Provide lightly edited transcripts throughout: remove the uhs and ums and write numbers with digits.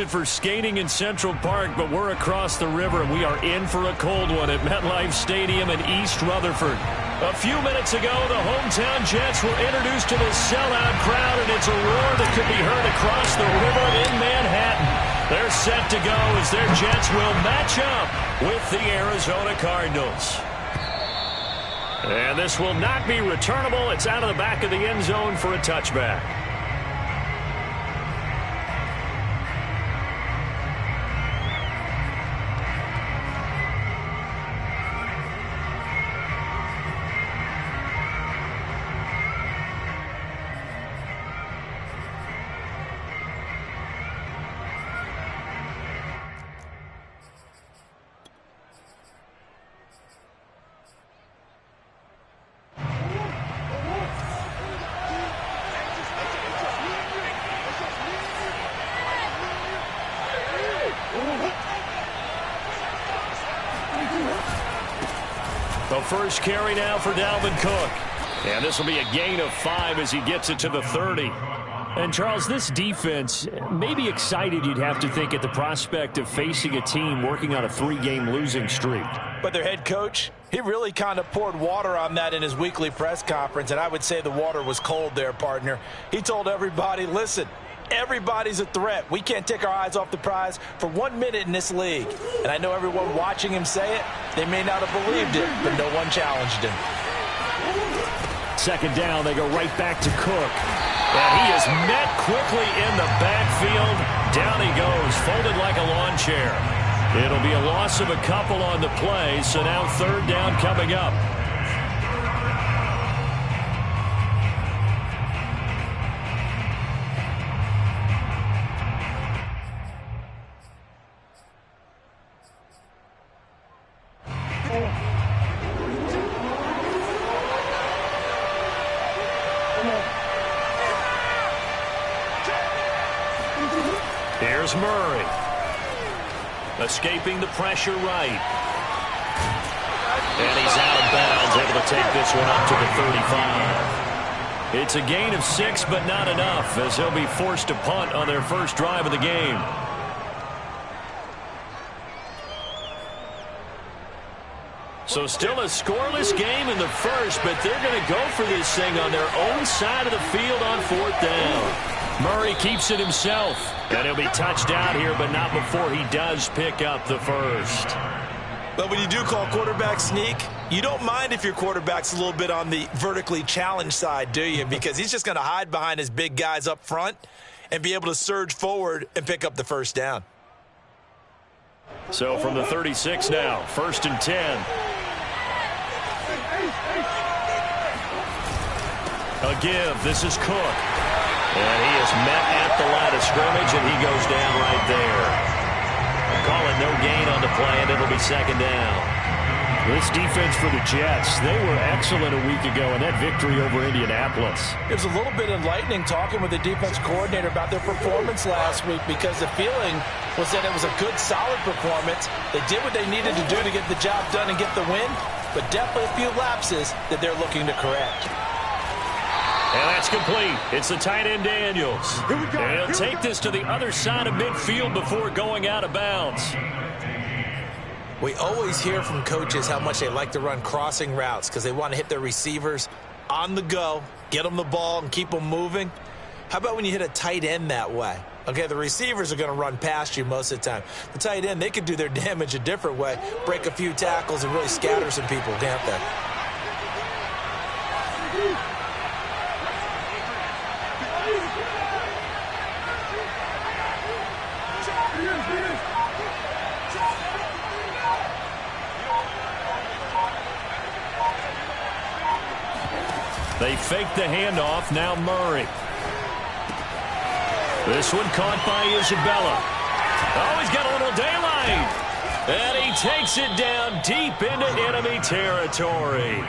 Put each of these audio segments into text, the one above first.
suited for skating in Central Park, but we're across the river, and we are in for a cold one at MetLife Stadium in East Rutherford. A few minutes ago, the hometown Jets were introduced to this sellout crowd, and it's a roar that could be heard across the river in Manhattan. They're set to go as their Jets will match up with the Arizona Cardinals. And this will not be returnable. It's out of the back of the end zone for a touchback. The first carry now for Dalvin Cook. And this will be a gain of 5 as he gets it to the 30. And, Charles, this defense may be excited, you'd have to think, at the prospect of facing a team working on a 3-game losing streak. But their head coach, he really kind of poured water on that in his weekly press conference, and I would say the water was cold there, partner. He told everybody, listen, everybody's a threat. We can't take our eyes off the prize for 1 minute in this league. And I know everyone watching him say it, they may not have believed it, but no one challenged him. Second down, they go right back to Cook. And he is met quickly in the backfield. Down he goes, folded like a lawn chair. It'll be a loss of a couple on the play, so now third down coming up. Here's Murray. Escaping the pressure right. And he's out of bounds, able to take this one up to the 35. It's a gain of 6, but not enough, as he'll be forced to punt on their first drive of the game. So still a scoreless game in the first, but they're going to go for this thing on their own side of the field on fourth down. Murray keeps it himself, and he'll be touched out here, but not before he does pick up the first. But when you do call quarterback sneak, you don't mind if your quarterback's a little bit on the vertically challenged side, do you? Because he's just going to hide behind his big guys up front and be able to surge forward and pick up the first down. So from the 36 now, 1st and 10. A give. This is Cook. And he is met at the line of scrimmage, and he goes down right there. Call it no gain on the play, and it'll be second down. This defense for the Jets, they were excellent a week ago in that victory over Indianapolis. It was a little bit enlightening talking with the defense coordinator about their performance last week, because the feeling was that it was a good, solid performance. They did what they needed to do to get the job done and get the win, but definitely a few lapses that they're looking to correct. And that's complete. It's the tight end Daniels. And he'll take this to the other side of midfield before going out of bounds. We always hear from coaches how much they like to run crossing routes because they want to hit their receivers on the go, get them the ball, and keep them moving. How about when you hit a tight end that way? Okay, the receivers are going to run past you most of the time. The tight end, they can do their damage a different way, break a few tackles, and really scatter some people, can't they? They fake the handoff. Now Murray. This one caught by Isabella. Oh, he's got a little daylight. And he takes it down deep into enemy territory.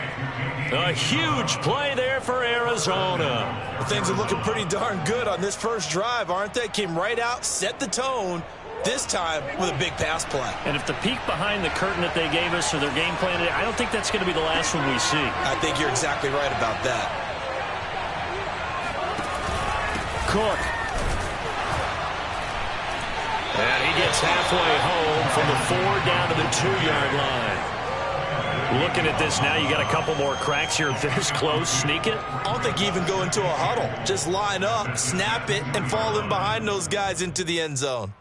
A huge play there for Arizona. Well, things are looking pretty darn good on this first drive, aren't they? Came right out, set the tone, this time with a big pass play. And if the peek behind the curtain that they gave us or their game plan today, I don't think that's going to be the last one we see. I think you're exactly right about that. Cook. Gets halfway home from the 4 down to the 2-yard line. Looking at this now, you got a couple more cracks here. This close, sneak it. I don't think you even go into a huddle. Just line up, snap it, and fall in behind those guys into the end zone.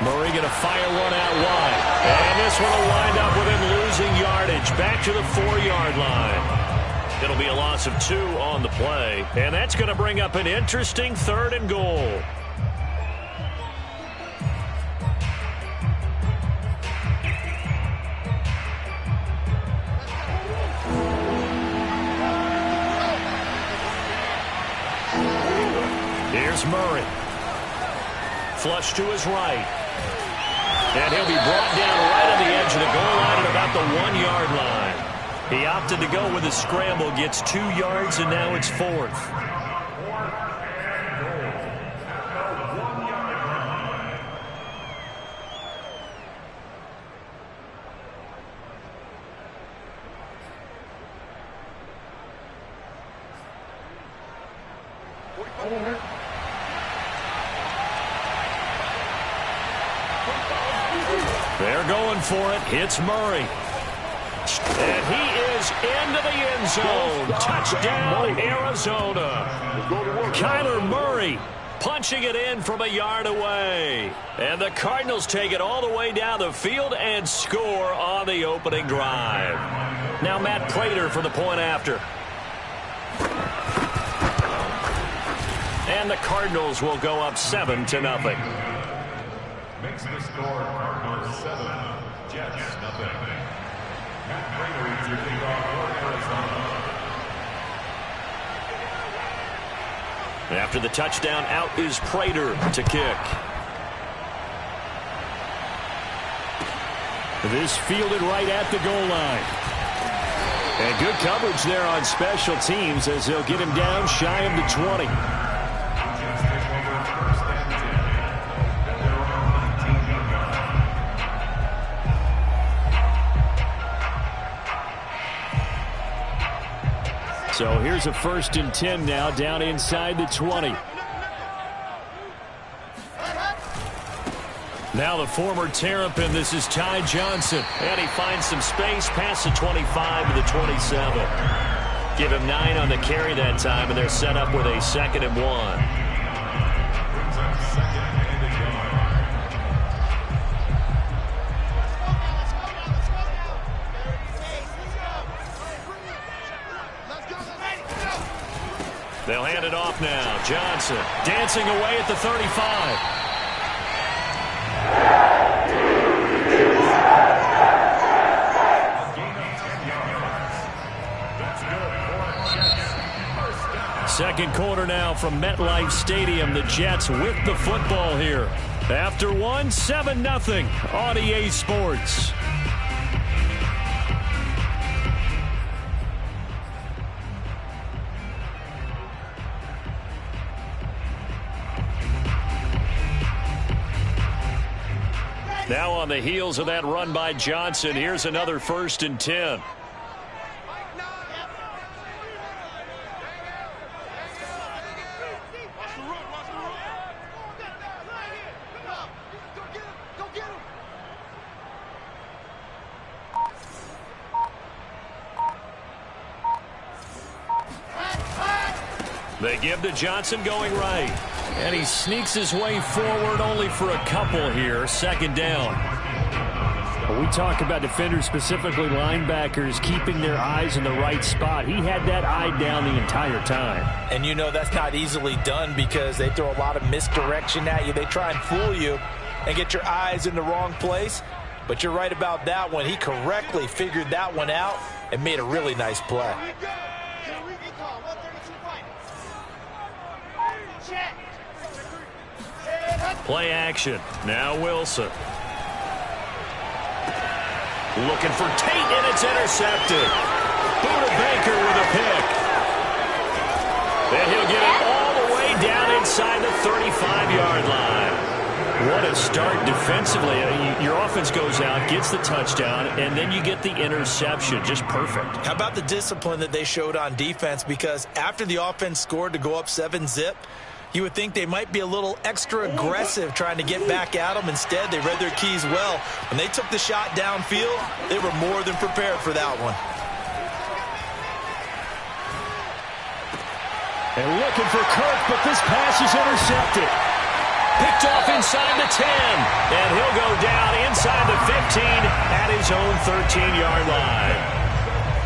Murray going to fire one out wide. And this one will wind up with him losing yardage back to the 4-yard line. It'll be a loss of 2 on the play. And that's going to bring up an interesting 3rd and goal. Here's Murray. Flush to his right. And he'll be brought down right on the edge of the goal line at about the 1-yard line. He opted to go with a scramble, gets 2 yards, and now it's 4th. They're going for it. Hits Murray. And he is into the end zone. Touchdown, Arizona. Kyler Murray punching it in from a yard away. And the Cardinals take it all the way down the field and score on the opening drive. Now Matt Prater for the point after. And the Cardinals will go up 7-0. Makes the score Cardinals 7, Jets 0. Matt Prater to kick off for Arizona. After the touchdown, out is Prater to kick. This fielded right at the goal line. And good coverage there on special teams as they'll get him down shy of the 20. So here's a 1st and 10 now, down inside the 20. Now the former Terrapin, this is Ty Johnson. And he finds some space past the 25 to the 27. Give him 9 on the carry that time, and they're set up with a 2nd and 1. They'll hand it off now. Johnson dancing away at the 35. Second quarter now from MetLife Stadium. The Jets with the football here. After one, 7-0 on EA Sports. Now on the heels of that run by Johnson, here's another 1st and 10. They give to Johnson going right. And he sneaks his way forward only for a couple here. 2nd down. We talk about defenders, specifically linebackers, keeping their eyes in the right spot. He had that eye down the entire time. And you know that's not easily done because they throw a lot of misdirection at you. They try and fool you and get your eyes in the wrong place. But you're right about that one. He correctly figured that one out and made a really nice play. Play action. Now Wilson. Looking for Tate, and it's intercepted. Buda Baker with a pick. And he'll get it all the way down inside the 35-yard line. What a start defensively. Your offense goes out, gets the touchdown, and then you get the interception. Just perfect. How about the discipline that they showed on defense? Because after the offense scored to go up 7-zip, you would think they might be a little extra aggressive trying to get back at them. Instead, they read their keys well. When they took the shot downfield, they were more than prepared for that one. And looking for Kirk, but this pass is intercepted. Picked off inside the 10. And he'll go down inside the 15 at his own 13-yard line.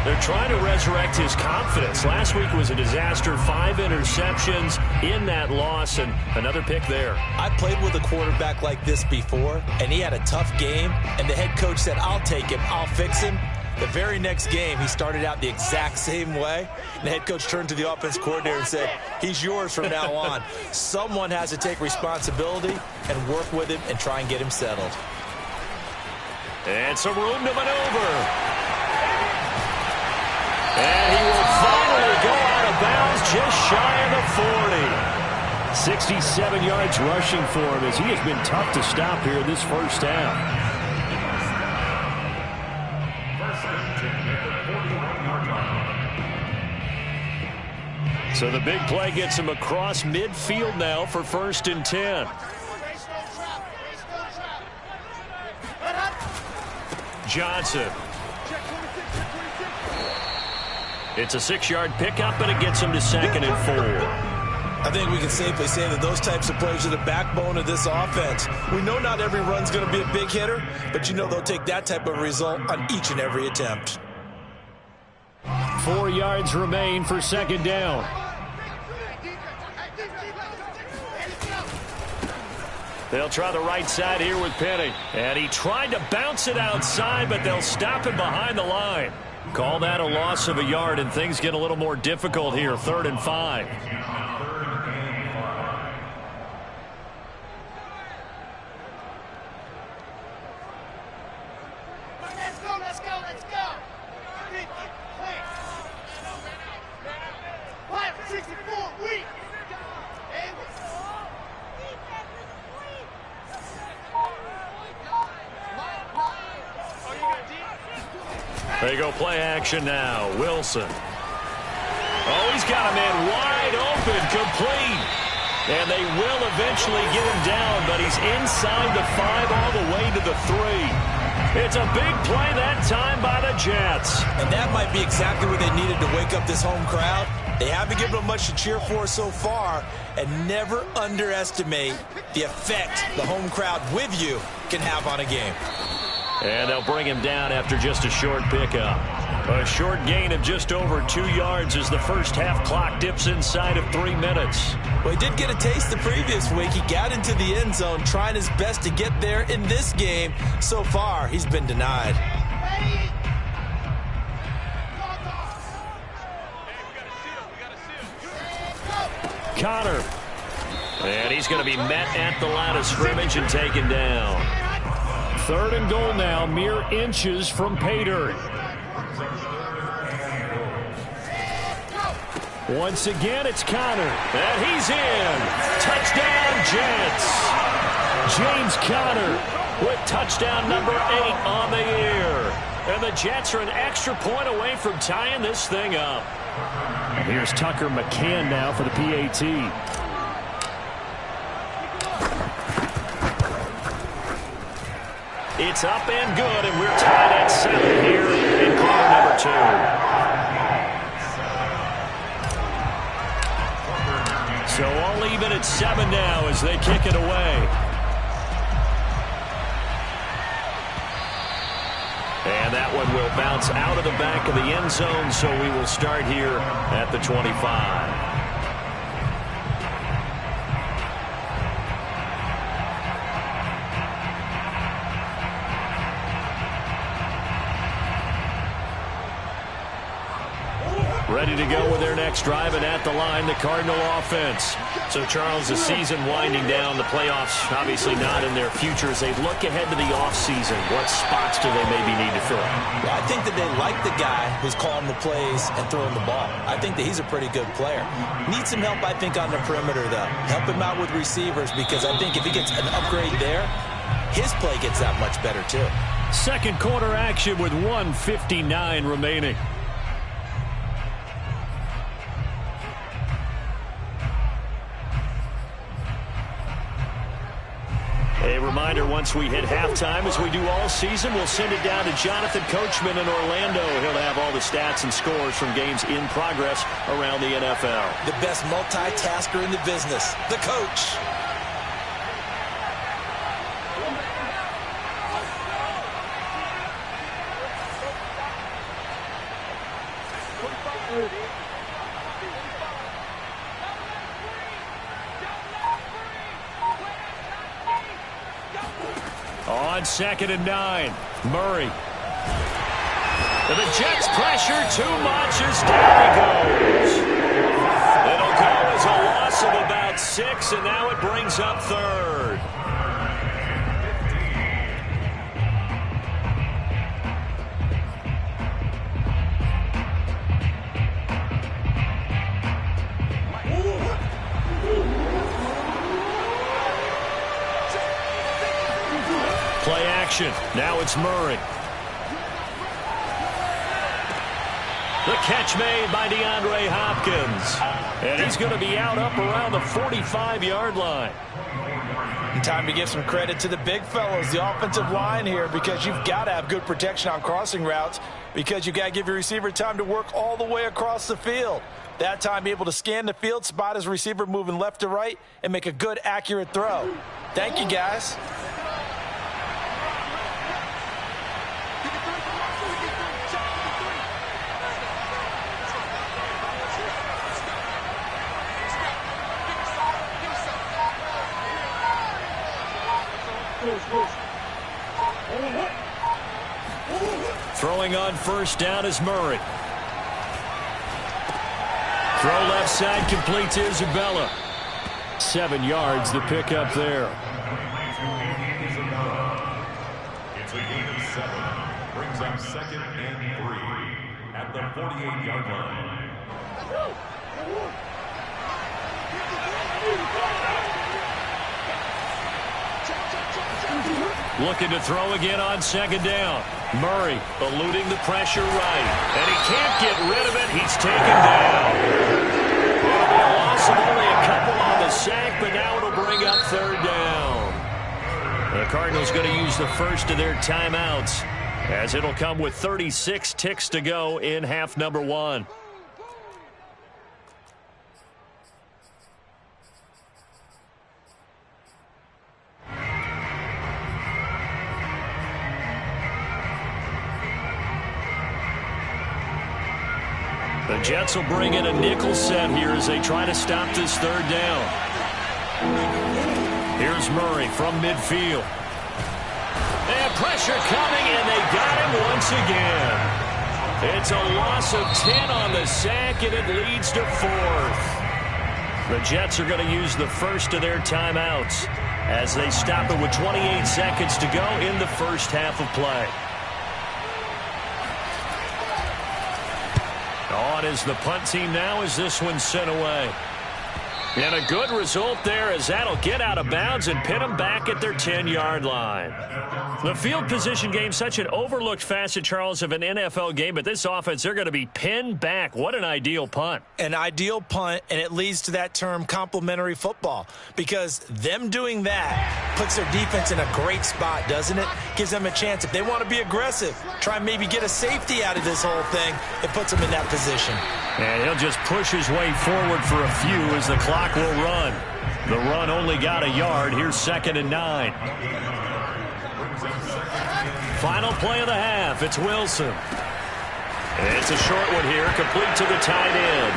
They're trying to resurrect his confidence. Last week was a disaster. 5 interceptions in that loss, and another pick there. I played with a quarterback like this before, and he had a tough game, and the head coach said, I'll take him, I'll fix him. The very next game, he started out the exact same way, and the head coach turned to the offense coordinator and said, he's yours from now on. Someone has to take responsibility and work with him and try and get him settled. And some room to maneuver. And he will finally go out of bounds just shy of the 40. 67 yards rushing for him as he has been tough to stop here in this first half. So the big play gets him across midfield now for 1st and 10. Johnson. It's a 6-yard pickup, and it gets him to 2nd and 4. I think we can safely say that those types of plays are the backbone of this offense. We know not every run's going to be a big hitter, but you know they'll take that type of result on each and every attempt. 4 yards remain for 2nd down. They'll try the right side here with Penny. And he tried to bounce it outside, but they'll stop him behind the line. Call that a loss of a yard, and things get a little more difficult here. 3rd and 5. Let's go. 64, weak. They go play action now. Wilson. Oh, he's got a man wide open, complete. And they will eventually get him down, but he's inside the 5 all the way to the 3. It's a big play that time by the Jets. And that might be exactly what they needed to wake up this home crowd. They haven't given them much to cheer for so far, and never underestimate the effect the home crowd with you can have on a game. And they'll bring him down after just a short pickup. A short gain of just over 2 yards as the first half clock dips inside of 3 minutes. Well, he did get a taste the previous week. He got into the end zone trying his best to get there in this game. So far, he's been denied. Connor. And he's going to be met at the line of scrimmage and taken down. 3rd and goal now, mere inches from pay dirt. Once again, it's Connor. And he's in. Touchdown, Jets. James Conner with touchdown number 8 on the year. And the Jets are an extra point away from tying this thing up. And here's Tucker McCann now for the PAT. It's up and good, and we're tied at 7 here in quarter number 2. So all even at 7 now as they kick it away. And that one will bounce out of the back of the end zone, so we will start here at the 25. ready to go with their next drive, and at the line, the Cardinal offense. So, Charles, the season winding down, the playoffs obviously not in their future. As they look ahead to the offseason, what spots do they maybe need to fill? Well, I think that they like the guy who's calling the plays and throwing the ball. I think that he's a pretty good player. Needs some help, I think, on the perimeter, though. Help him out with receivers, because I think if he gets an upgrade there, his play gets that much better, too. Second quarter action with 1:59 remaining. A reminder, once we hit halftime, as we do all season, we'll send it down to Jonathan Coachman in Orlando. He'll have all the stats and scores from games in progress around the NFL. The best multitasker in the business, the coach. On 2nd and 9, Murray. The Jets pressure too much as down he goes. It'll go as a loss of about 6, and now it brings up 3rd. Play action. Now it's Murray. The catch made by DeAndre Hopkins. And he's going to be out up around the 45-yard line. And time to give some credit to the big fellows, the offensive line here, because you've got to have good protection on crossing routes, because you've got to give your receiver time to work all the way across the field. That time, be able to scan the field, spot his receiver moving left to right, and make a good, accurate throw. Thank you, guys. Throwing on 1st down is Murray. Throw left side, complete to Isabella. 7 yards, the pickup there. It's a gain of 7. Brings up 2nd and 3 at the 48-yard line. Looking to throw again on 2nd down. Murray eluding the pressure right. And he can't get rid of it. He's taken down. It'll be a loss of only a couple on the sack, but now it'll bring up 3rd down. The Cardinals going to use the first of their timeouts, as it'll come with 36 ticks to go in half number 1. The Jets will bring in a nickel set here as they try to stop this 3rd down. Here's Murray from midfield. And pressure coming, and they got him once again. It's a loss of 10 on the sack, and it leads to 4th. The Jets are going to use the first of their timeouts as they stop it with 28 seconds to go in the first half of play. On is the punt team now as this one's sent away. And a good result there, as that'll get out of bounds and pin them back at their 10-yard line. The field position game, such an overlooked facet, Charles, of an NFL game, but this offense, they're going to be pinned back. What an ideal punt. An ideal punt, and it leads to that term complementary football, because them doing that puts their defense in a great spot, doesn't it? Gives them a chance. If they want to be aggressive, try and maybe get a safety out of this whole thing, it puts them in that position. And he'll just push his way forward for a few as the clock will run. The run only got a yard. Here's 2nd and 9. Final play of the half. It's Wilson. It's a short one here, complete to the tight end.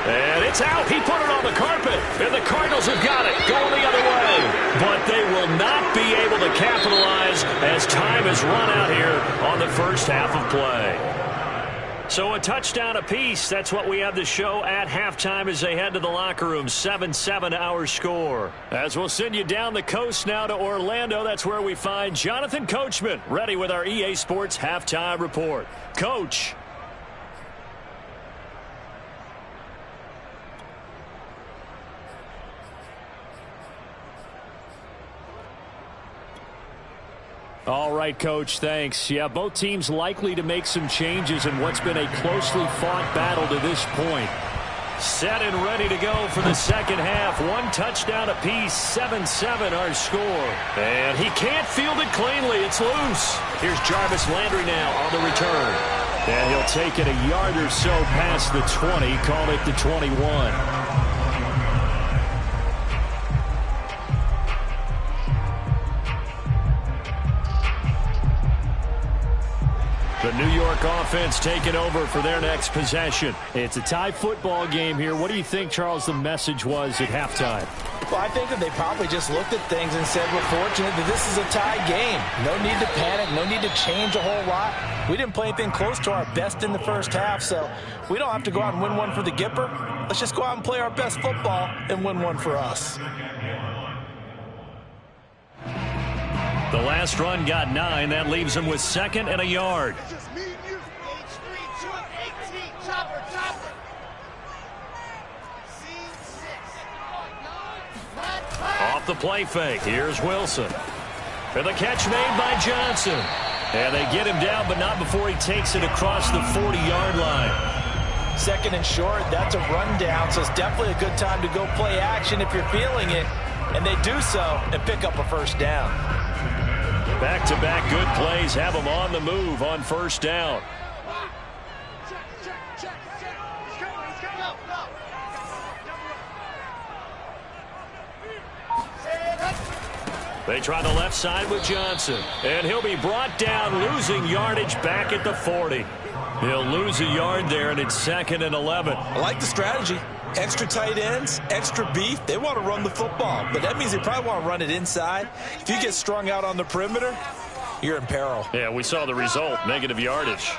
And it's out. He put it on the carpet. And the Cardinals have got it, going the other way. But they will not be able to capitalize as time has run out here on the first half of play. So a touchdown apiece. That's what we have to show at halftime as they head to the locker room. 7-7 our score. As we'll send you down the coast now to Orlando, that's where we find Jonathan Coachman ready with our EA Sports halftime report. Coach. All right, Coach, thanks. Yeah, both teams likely to make some changes in what's been a closely fought battle to this point. Set and ready to go for the second half. One touchdown apiece, 7-7 our score. And he can't field it cleanly. It's loose. Here's Jarvis Landry now on the return. And he'll take it a yard or so past the 20, call it the 21. The New York offense taking over for their next possession. It's a tie football game here. What do you think, Charles, the message was at halftime? Well, I think that they probably just looked at things and said, we're fortunate that this is a tie game. No need to panic, no need to change a whole lot. We didn't play anything close to our best in the first half, so we don't have to go out and win one for the Gipper. Let's just go out and play our best football and win one for us. The last run got 9. That leaves him with second and a yard. Off the play fake. Here's Wilson. And the catch made by Johnson. And they get him down, but not before he takes it across the 40-yard line. Second and short, that's a rundown, so it's definitely a good time to go play action if you're feeling it. And they do so and pick up a first down. Back-to-back good plays have them on the move on first down. They try the left side with Johnson. And he'll be brought down, losing yardage back at the 40. He'll lose a yard there, and it's second and 11. I like the strategy. Extra tight ends, extra beef. They want to run the football, but that means they probably want to run it inside. If you get strung out on the perimeter, you're in peril. Yeah, we saw the result, negative yardage.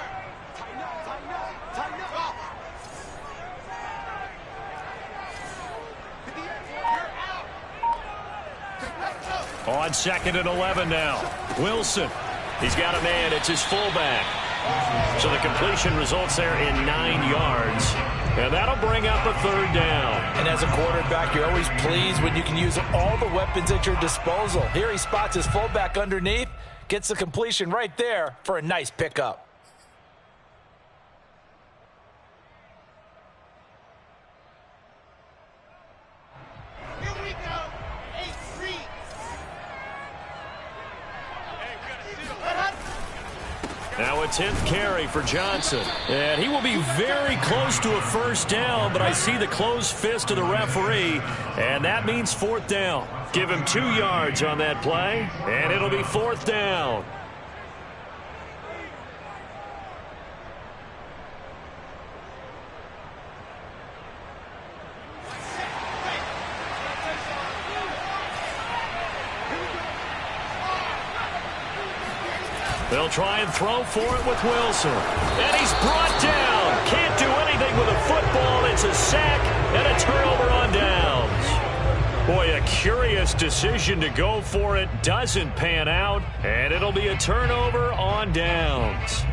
On second and 11 now. Wilson. He's got a man. It's his fullback. So the completion results there in 9 yards. And that'll bring up a third down. And as a quarterback, you're always pleased when you can use all the weapons at your disposal. Here he spots his fullback underneath, gets the completion right there for a nice pickup. Here we go. 8-3. Now a 10th carry for Johnson. And he will be very close to a first down, but I see the closed fist of the referee, and that means fourth down. Give him 2 yards on that play, and it'll be fourth down. They'll try and throw for it with Wilson. And he's brought down. Can't do anything with a football. It's a sack and a turnover on downs. Boy, a curious decision to go for it. Doesn't pan out. And it'll be a turnover on downs.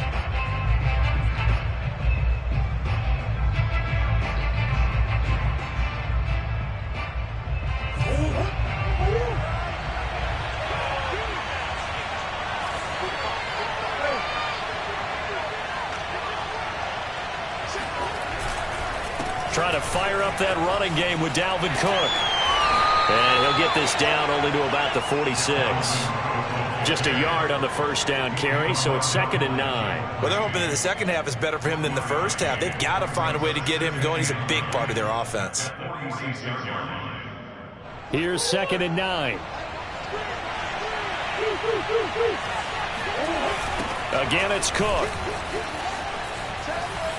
Trying to fire up that running game with Dalvin Cook. And he'll get this down only to about the 46. Just a yard on the first down carry, so it's second and 9. Well, they're hoping that the second half is better for him than the first half. They've got to find a way to get him going. He's a big part of their offense. Here's second and 9. Again, it's Cook.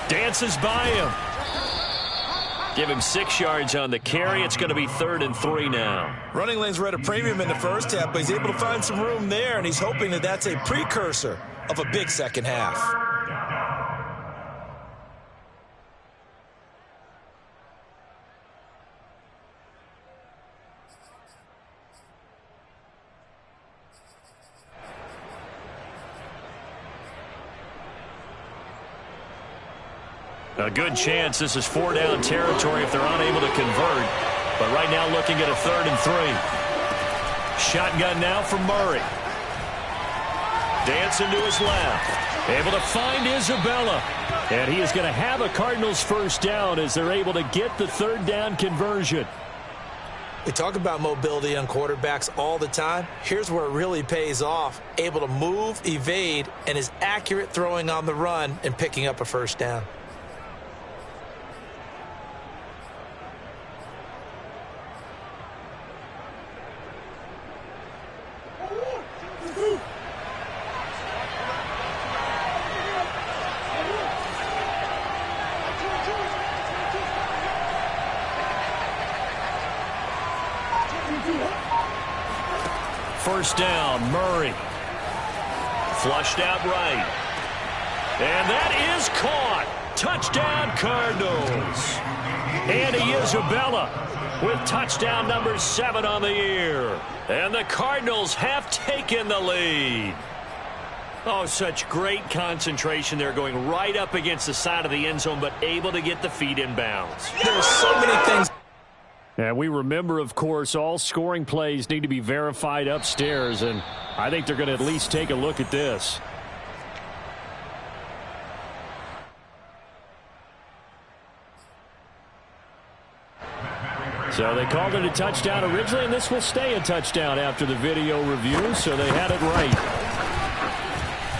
Dances by him. Give him 6 yards on the carry. It's going to be 3rd and 3 now. Running lanes were at a premium in the first half, but he's able to find some room there, and he's hoping that that's a precursor of a big second half. A good chance this is 4-down territory if they're unable to convert. But right now looking at a 3rd and 3. Shotgun now for Murray. Dancing to his left. Able to find Isabella. And he is going to have a Cardinals first down as they're able to get the 3rd down conversion. We talk about mobility on quarterbacks all the time. Here's where it really pays off. Able to move, evade, and is accurate throwing on the run and picking up a first down. First down, Murray. Flushed out right. And that is caught. Touchdown, Cardinals. Andy Isabella with touchdown number 7 on the year. And the Cardinals have taken the lead. Oh, such great concentration there, going right up against the side of the end zone, but able to get the feet in bounds. There's so many things. And we remember, of course, all scoring plays need to be verified upstairs, and I think they're going to at least take a look at this. So they called it a touchdown originally, and this will stay a touchdown after the video review, so they had it right.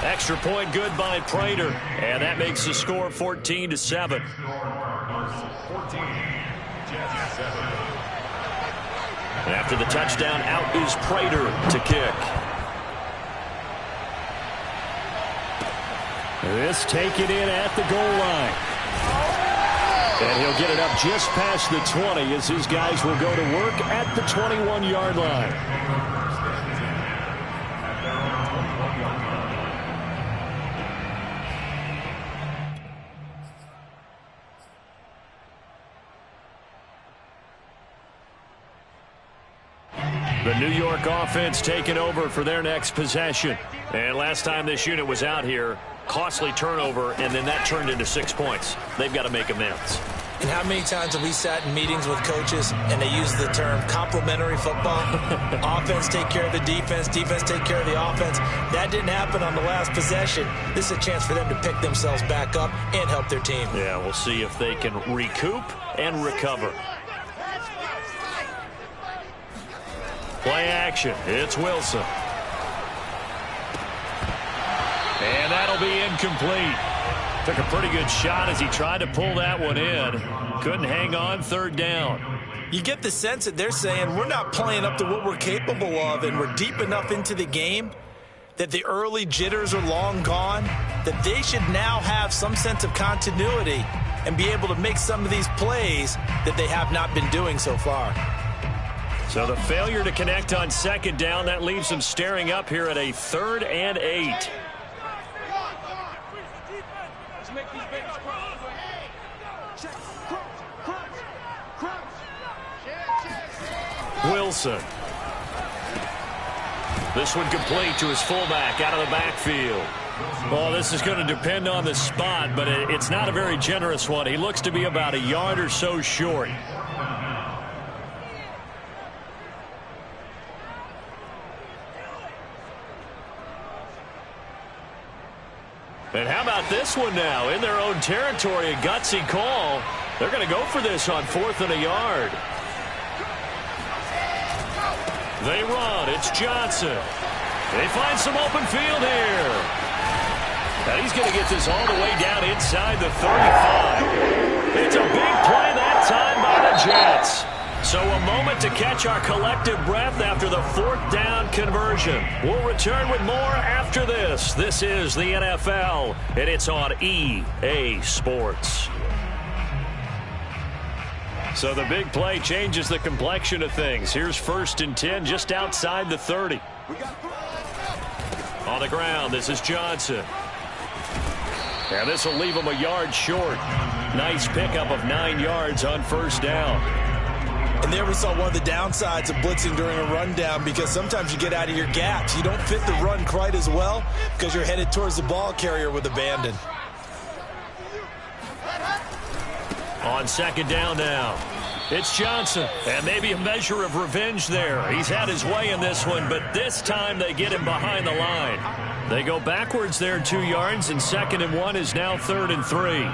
Extra point good by Prater, and that makes the score 14-7. And after the touchdown, out is Prater to kick. This taken in at the goal line. And he'll get it up just past the 20 as his guys will go to work at the 21-yard line. The New York offense taking over for their next possession. And last time this unit was out here, costly turnover, and then that turned into 6 points. They've got to make amends. And how many times have we sat in meetings with coaches and they use the term complementary football? Offense take care of the defense, defense take care of the offense. That didn't happen on the last possession. This is a chance for them to pick themselves back up and help their team. Yeah, we'll see if they can recoup and recover. Play action. It's Wilson. And that'll be incomplete. Took a pretty good shot as he tried to pull that one in. Couldn't hang on, 3rd down. You get the sense that they're saying we're not playing up to what we're capable of, and we're deep enough into the game that the early jitters are long gone, that they should now have some sense of continuity and be able to make some of these plays that they have not been doing so far. So the failure to connect on 2nd down, that leaves them staring up here at a 3rd and 8. Wilson. This one complete to his fullback out of the backfield. Well, this is going to depend on the spot, but it's not a very generous one. He looks to be about a yard or so short. And how about this one now? In their own territory, a gutsy call. They're going to go for this on 4th and a yard. They run. It's Johnson. They find some open field here. And he's going to get this all the way down inside the 35. It's a big play that time by the Jets. So a moment to catch our collective breath after the 4th down conversion. We'll return with more after this. This is the NFL, and it's on EA Sports. So the big play changes the complexion of things. Here's 1st and 10 just outside the 30. On the ground, this is Johnson. And this will leave him a yard short. Nice pickup of 9 yards on 1st down. And there we saw one of the downsides of blitzing during a rundown, because sometimes you get out of your gaps. You don't fit the run quite as well because you're headed towards the ball carrier with abandon. On second down now, it's Johnson. And maybe a measure of revenge there. He's had his way in this one, but this time they get him behind the line. They go backwards there 2 yards, and 2nd and 1 is now 3rd and 3.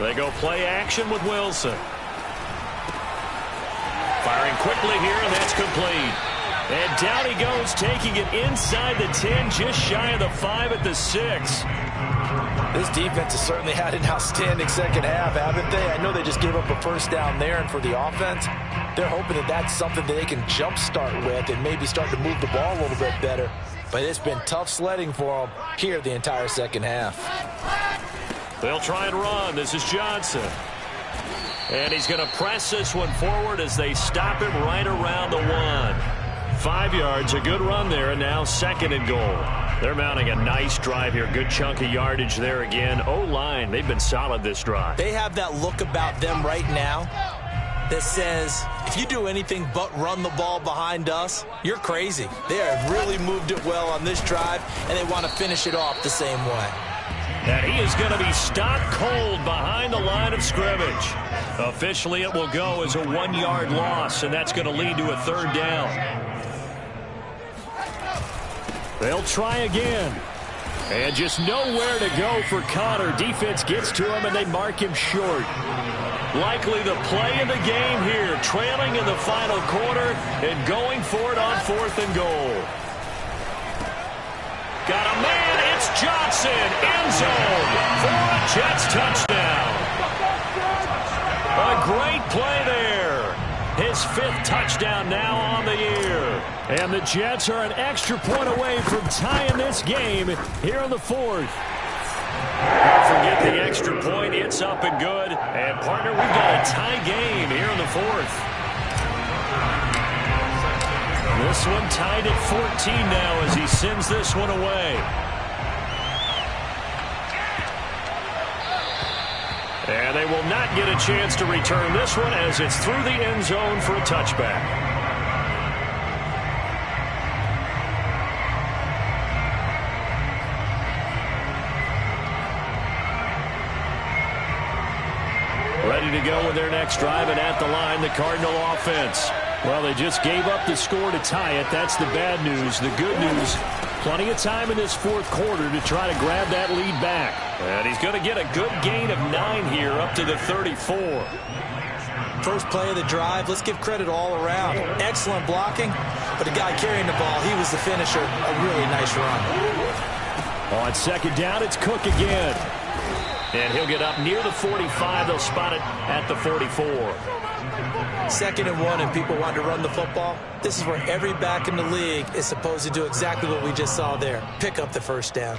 They go play action with Wilson. Firing quickly here, and that's complete. And down he goes, taking it inside the 10, just shy of the 5 at the 6. This defense has certainly had an outstanding second half, haven't they? I know they just gave up a first down there, and for the offense, they're hoping that that's something that they can jumpstart with and maybe start to move the ball a little bit better. But it's been tough sledding for them here the entire second half. They'll try and run. This is Johnson. And he's going to press this one forward as they stop him right around the 1. 5 yards, a good run there, and now 2nd and goal. They're mounting a nice drive here. Good chunk of yardage there again. O-line, they've been solid this drive. They have that look about them right now that says, if you do anything but run the ball behind us, you're crazy. They have really moved it well on this drive, and they want to finish it off the same way. And he is going to be stopped cold behind the line of scrimmage. Officially, it will go as a 1-yard loss, and that's going to lead to a 3rd down. They'll try again. And just nowhere to go for Connor. Defense gets to him, and they mark him short. Likely the play of the game here, trailing in the final quarter and going for it on 4th and goal. Got a man, it's Johnson, end zone for a Jets touchdown. A great play there. His 5th touchdown now on the year. And the Jets are an extra point away from tying this game here in the 4th. Don't forget the extra point. It's up and good. And, partner, we've got a tie game here in the 4th. This one tied at 14 now as he sends this one away. And they will not get a chance to return this one as it's through the end zone for a touchback. Ready to go with their next drive, and at the line, the Cardinal offense. Well, they just gave up the score to tie it. That's the bad news. The good news, plenty of time in this 4th quarter to try to grab that lead back. And he's going to get a good gain of 9 here up to the 34. First play of the drive, let's give credit all around. Excellent blocking, but the guy carrying the ball, he was the finisher. A really nice run. On 2nd down, it's Cook again. And he'll get up near the 45. They'll spot it at the 44. 2nd and 1, and people want to run the football. This is where every back in the league is supposed to do exactly what we just saw there. Pick up the first down.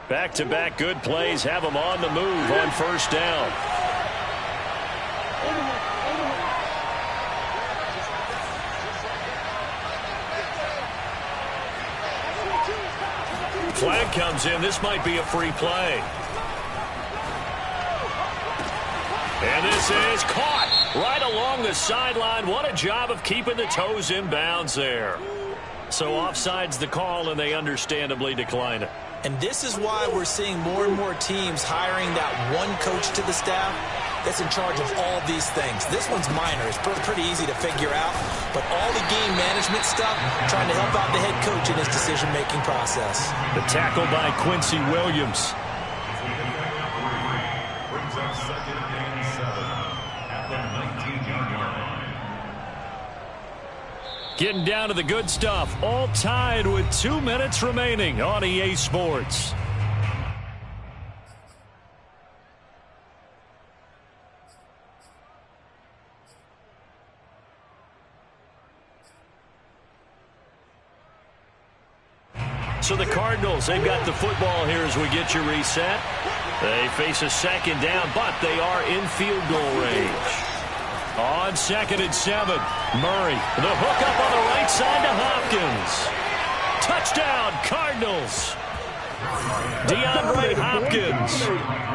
Back-to-back good plays have them on the move on 1st down. Flag comes in. This might be a free play. And this is caught right along the sideline. What a job of keeping the toes in bounds there. So offside's the call, and they understandably decline it. And this is why we're seeing more and more teams hiring that one coach to the staff that's in charge of all these things. This one's minor. It's pretty easy to figure out. But all the game management stuff, trying to help out the head coach in his decision-making process. The tackle by Quincy Williams. Brings up 2nd and 7 at the 19-yard line. Getting down to the good stuff. All tied with 2 minutes remaining on EA Sports. So the Cardinals, they've got the football here as we get you reset. They face a 2nd down, but they are in field goal range. On 2nd and 7, Murray. The hook up on the right side to Hopkins. Touchdown, Cardinals. DeAndre Hopkins,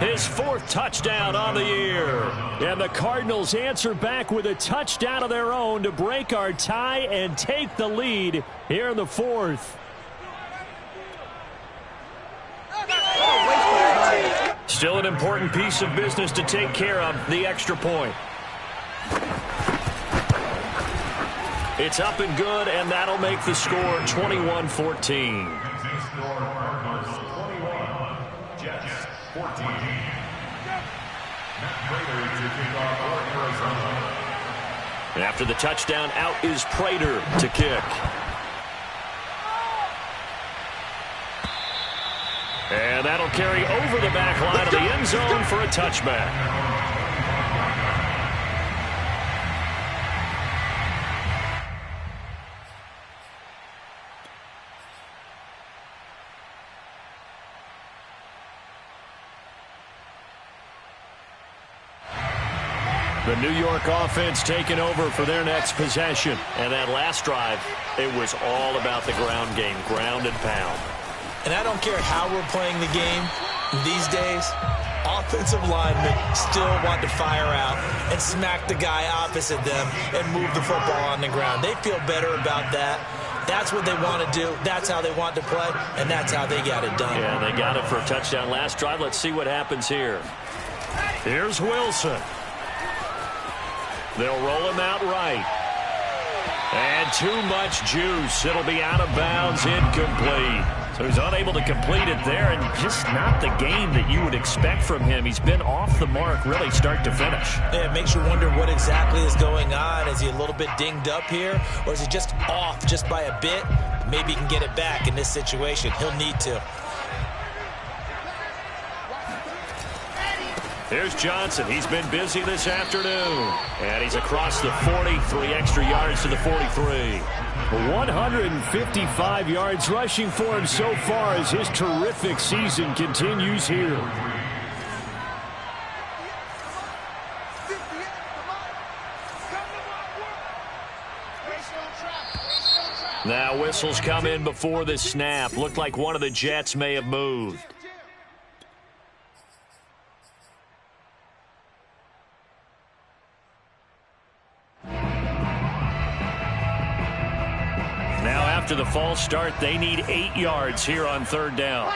his 4th touchdown on the year. And the Cardinals answer back with a touchdown of their own to break our tie and take the lead here in the 4th. Still an important piece of business to take care of, the extra point. It's up and good, and that'll make the score 21-14. After the touchdown, out is Prater to kick. And that'll carry over the back line of the end zone for a touchback. The New York offense taking over for their next possession. And that last drive, it was all about the ground game, ground and pound. And I don't care how we're playing the game these days, offensive linemen still want to fire out and smack the guy opposite them and move the football on the ground. They feel better about that. That's what they want to do. That's how they want to play, and that's how they got it done. Yeah, they got it for a touchdown last drive. Let's see what happens here. Here's Wilson. They'll roll him out right. And too much juice. It'll be out of bounds, incomplete. So he's unable to complete it there, and just not the game that you would expect from him. He's been off the mark really start to finish. Yeah, it makes you wonder what exactly is going on. Is he a little bit dinged up here, or is he just off just by a bit? Maybe he can get it back in this situation. He'll need to. Here's Johnson. He's been busy this afternoon. And he's across the 40, 3 extra yards to the 43. 155 yards rushing for him so far as his terrific season continues here. Now whistles come in before the snap. Looked like one of the Jets may have moved. After the false start, they need 8 yards here on 3rd down.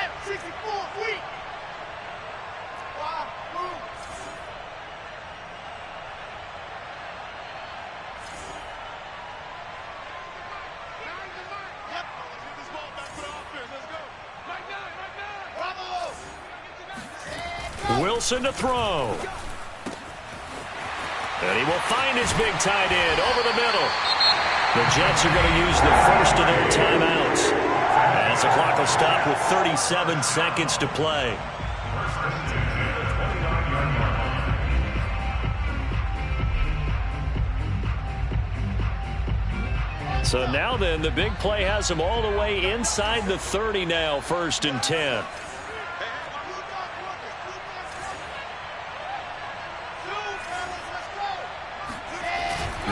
Wilson to throw. And he will find his big tight end over the middle. The Jets are going to use the first of their timeouts as the clock will stop with 37 seconds to play. So now then, the big play has them all the way inside the 30 now, 1st and 10.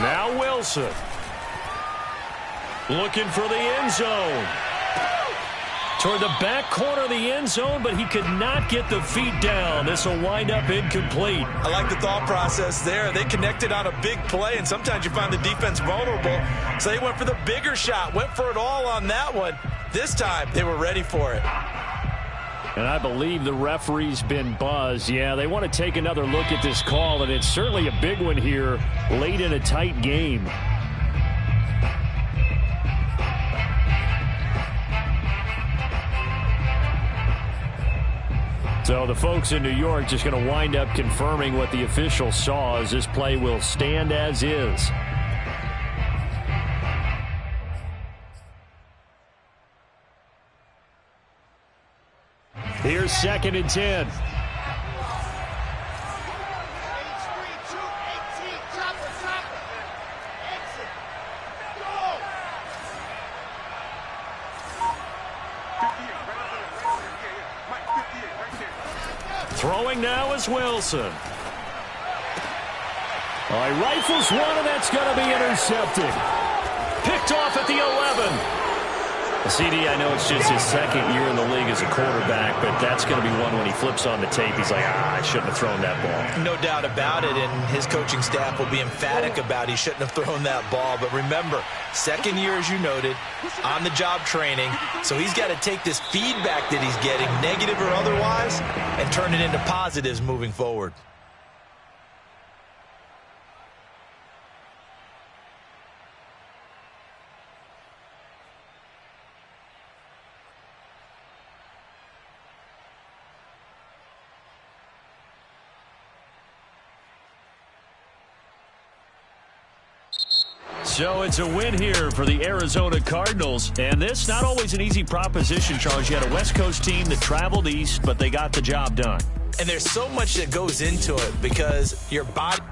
Now Wilson. Looking for the end zone. Toward the back corner of the end zone, but he could not get the feet down. This will wind up incomplete. I like the thought process there. They connected on a big play, and sometimes you find the defense vulnerable. So they went for the bigger shot, went for it all on that one. This time, they were ready for it. And I believe the referee's been buzzed. Yeah, they want to take another look at this call, and it's certainly a big one here late in a tight game. So the folks in New York just going to wind up confirming what the official saw, as this play will stand as is. Here's 2nd and 10. Throwing now is Wilson. All right, rifles one, and that's going to be intercepted. Picked off at the 11. CD, I know it's just his second year in the league as a quarterback, but that's going to be one when he flips on the tape, he's like, I shouldn't have thrown that ball. No doubt about it, and his coaching staff will be emphatic about he shouldn't have thrown that ball. But remember, second year, as you noted, on-the-job training, so he's got to take this feedback that he's getting, negative or otherwise, and turn it into positives moving forward. So it's a win here for the Arizona Cardinals. And this, not always an easy proposition, Charles. You had a West Coast team that traveled east, but they got the job done. And there's so much that goes into it because your body...